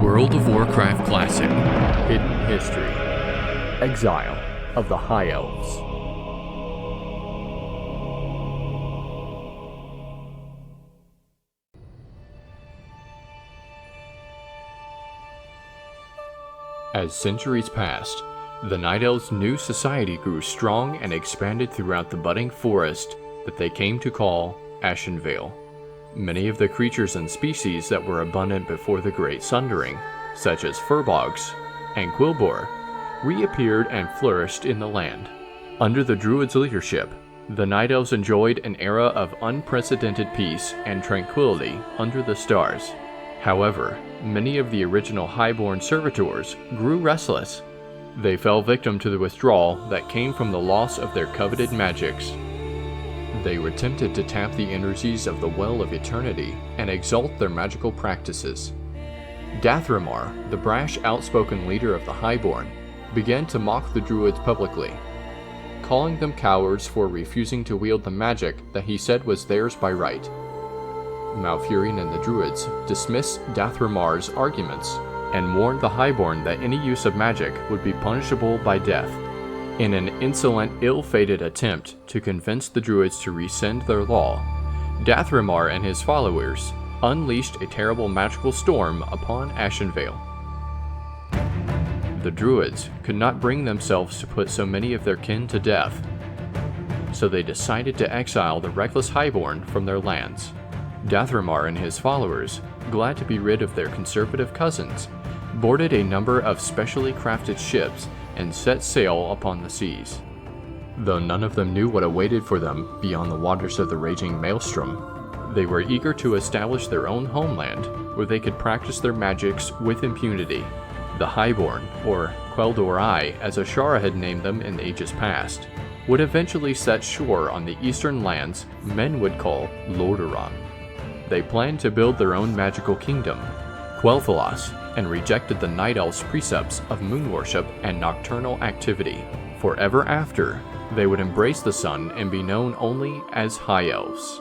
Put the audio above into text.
World of Warcraft Classic. Hidden History. Exile of the High Elves. As centuries passed, the Night Elves' new society grew strong and expanded throughout the budding forest that they came to call Ashenvale. Many of the creatures and species that were abundant before the Great Sundering, such as furbogs and Quel'dorei, reappeared and flourished in the land. Under the Druids' leadership, the Night Elves enjoyed an era of unprecedented peace and tranquility under the stars. However, many of the original Highborn servitors grew restless. They fell victim to the withdrawal that came from the loss of their coveted magics. They were tempted to tap the energies of the Well of Eternity and exalt their magical practices. Dath'Remar, the brash, outspoken leader of the Highborn, began to mock the Druids publicly, calling them cowards for refusing to wield the magic that he said was theirs by right. Malfurion and the Druids dismissed Dath'Remar's arguments and warned the Highborn that any use of magic would be punishable by death. In an insolent, ill-fated attempt to convince the Druids to rescind their law, Dath'Remar and his followers unleashed a terrible magical storm upon Ashenvale. The Druids could not bring themselves to put so many of their kin to death, so they decided to exile the reckless Highborn from their lands. Dath'Remar and his followers, glad to be rid of their conservative cousins, boarded a number of specially crafted ships and set sail upon the seas. Though none of them knew what awaited for them beyond the waters of the raging maelstrom, they were eager to establish their own homeland where they could practice their magics with impunity. The Highborn, or Quel'dorei as Ashara had named them in ages past, would eventually set shore on the eastern lands men would call Lordaeron. They planned to build their own magical kingdom, Quel'Thalas, and rejected the Night Elves' precepts of moon worship and nocturnal activity. Forever after, they would embrace the sun and be known only as High Elves.